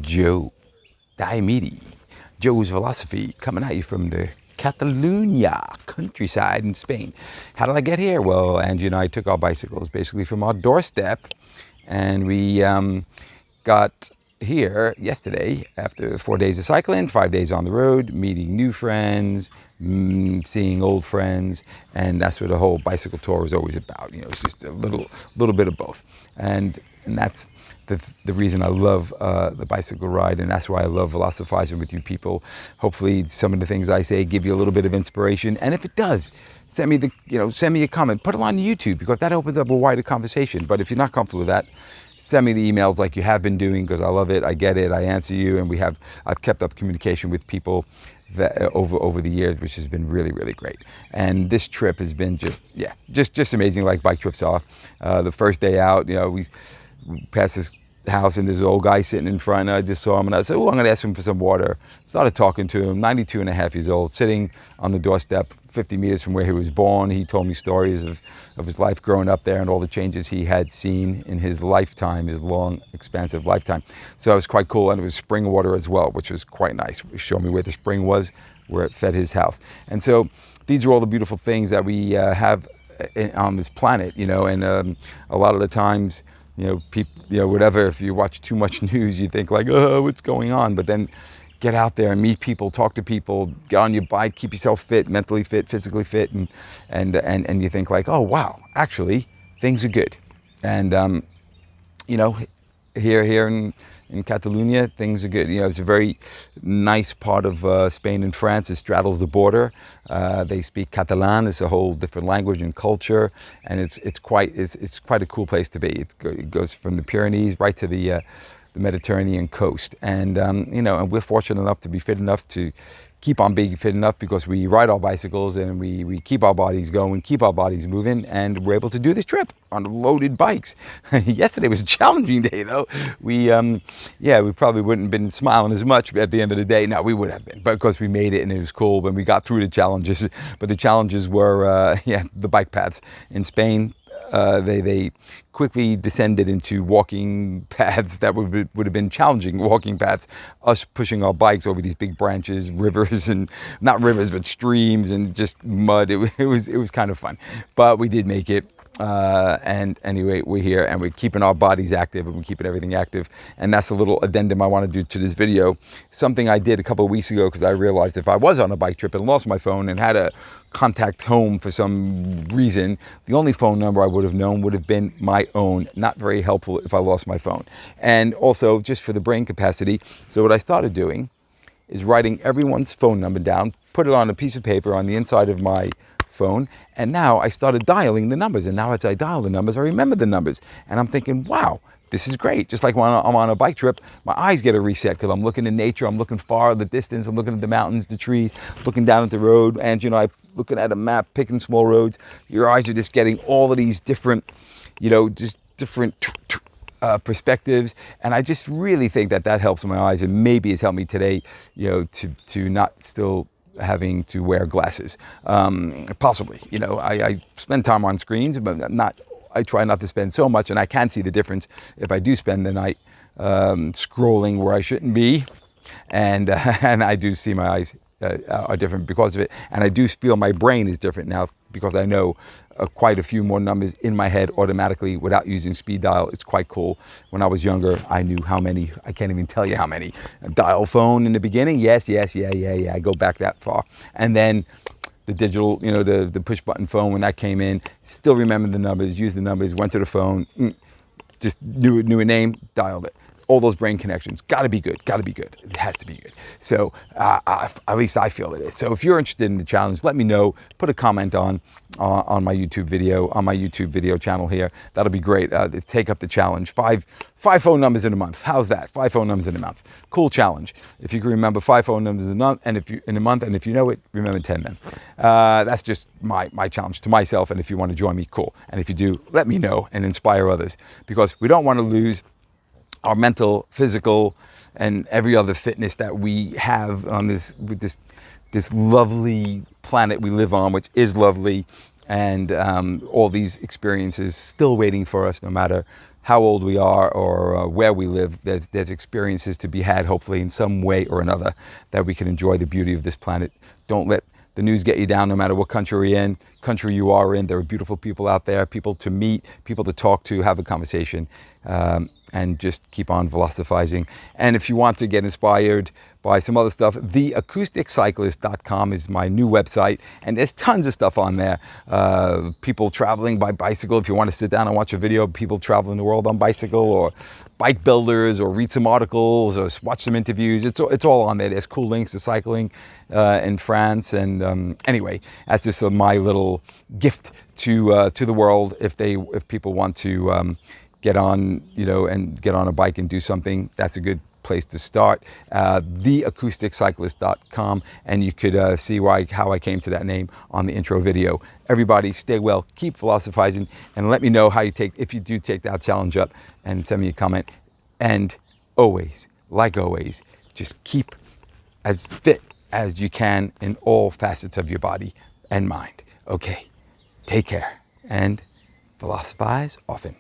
Joe Diamede, Joe's Velosophy, coming at you from the Catalunya countryside in Spain. How did I get here? Well, Angie and I took our bicycles basically from our doorstep, and we got here yesterday after 4 days of cycling, 5 days on the road, meeting new friends, seeing old friends, and that's what the whole bicycle tour is always about. You know, it's just a little bit of both, and that's the reason I love the bicycle ride, and that's why I love philosophizing with you people. Hopefully, some of the things I say give you a little bit of inspiration, and if it does, send me a comment, put it on YouTube, because that opens up a wider conversation. But if you're not comfortable with that, send me the emails like you have been doing, because I love it, I get it, I answer you, and I've kept up communication with people that, over the years, which has been really, really great. And this trip has been just amazing, like bike trips are. The first day out, we passed this house, and there's an old guy sitting in front, and I just saw him, and I said, oh, I'm gonna ask him for some water. Started talking to him, 92 and a half years old, sitting on the doorstep 50 meters from where he was born. He told me stories of his life growing up there and all the changes he had seen in his lifetime, his long, expansive lifetime. So it was quite cool, and it was spring water as well, which was quite nice. He showed me where the spring was, where it fed his house. And so these are all the beautiful things that we have on this planet, and a lot of the times, people, whatever, if you watch too much news, you think like, oh, what's going on? But then get out there and meet people, talk to people, get on your bike, keep yourself fit, mentally fit, physically fit, and you think like, oh, wow, actually, things are good. And, here in Catalonia, things are good. It's a very nice part of Spain and France. It straddles the border. They speak Catalan. It's a whole different language and culture, and it's quite a cool place to be. It goes from the Pyrenees right to the Mediterranean coast, and and we're fortunate enough to be fit enough to keep on being fit enough, because we ride our bicycles and we keep our bodies going, keep our bodies moving, and we're able to do this trip on loaded bikes. Yesterday was a challenging day, though. We probably wouldn't have been smiling as much at the end of the day. No, we would have been, but of course we made it, and it was cool when we got through the challenges. But the challenges were, the bike paths in Spain. They quickly descended into walking paths that would have been challenging walking paths, us pushing our bikes over these big branches, rivers, and not rivers, but streams, and just mud. It was kind of fun, but we did make it. And anyway, we're here, and we're keeping our bodies active, and we're keeping everything active. And that's a little addendum I want to do to this video. Something I did a couple of weeks ago, because I realized if I was on a bike trip and lost my phone and had a contact home for some reason, the only phone number I would have known would have been my own. Not very helpful if I lost my phone. And also just for the brain capacity. So what I started doing is writing everyone's phone number down, put it on a piece of paper on the inside of my phone, and now I started dialing the numbers, and now as I dial the numbers, I remember the numbers, and I'm thinking, wow, this is great. Just like when I'm on a bike trip, my eyes get a reset, because I'm looking at nature, I'm looking far in the distance, I'm looking at the mountains, the trees, looking down at the road, and I'm looking at a map, picking small roads. Your eyes are just getting all of these different, perspectives, and I just really think that helps my eyes, and maybe it's helped me today, to not still having to wear glasses. Possibly, I spend time on screens, but I try not to spend so much, and I can see the difference if I do spend the night scrolling where I shouldn't be, and I do see my eyes are different because of it, and I do feel my brain is different now, because I know quite a few more numbers in my head automatically without using speed dial. It's quite cool. When I was younger, I knew how many, I can't even tell you how many. Dial phone in the beginning, yes, I go back that far. And then the digital, the push button phone, when that came in, still remember the numbers, used the numbers, went to the phone, just knew a name, dialed it. All those brain connections, gotta be good. It has to be good. So at least I feel it is. So if you're interested in the challenge, let me know. Put a comment on my YouTube video, channel here. That'll be great. Take up the challenge. Five phone numbers in a month. How's that? 5 phone numbers in a month. Cool challenge. If you can remember 5 phone numbers in a month, and if you know it, remember 10 then. That's just my challenge to myself. And if you want to join me, cool. And if you do, let me know and inspire others, because we don't want to lose our mental, physical, and every other fitness that we have on this lovely planet we live on, which is lovely, and all these experiences still waiting for us, no matter how old we are or where we live. There's experiences to be had, hopefully in some way or another, that we can enjoy the beauty of this planet. Don't let the news get you down, no matter what country you are in. There are beautiful people out there, people to meet, people to talk to, have a conversation, and just keep on philosophizing. And if you want to get inspired by some other stuff, theacousticcyclist.com is my new website, and there's tons of stuff on there. People traveling by bicycle, if you want to sit down and watch a video of people traveling the world on bicycle, or bike builders, or read some articles, or watch some interviews. It's all on there. There's cool links to cycling in France. And anyway, that's just my little gift to the world. If people want to get on, and get on a bike and do something, that's a good place to start. Theacousticcyclist.com, and you could see how I came to that name on the intro video. Everybody, stay well, keep philosophizing, and let me know how if you do take that challenge up, and send me a comment. And always, like always, just keep as fit as you can in all facets of your body and mind. Okay, take care and philosophize often.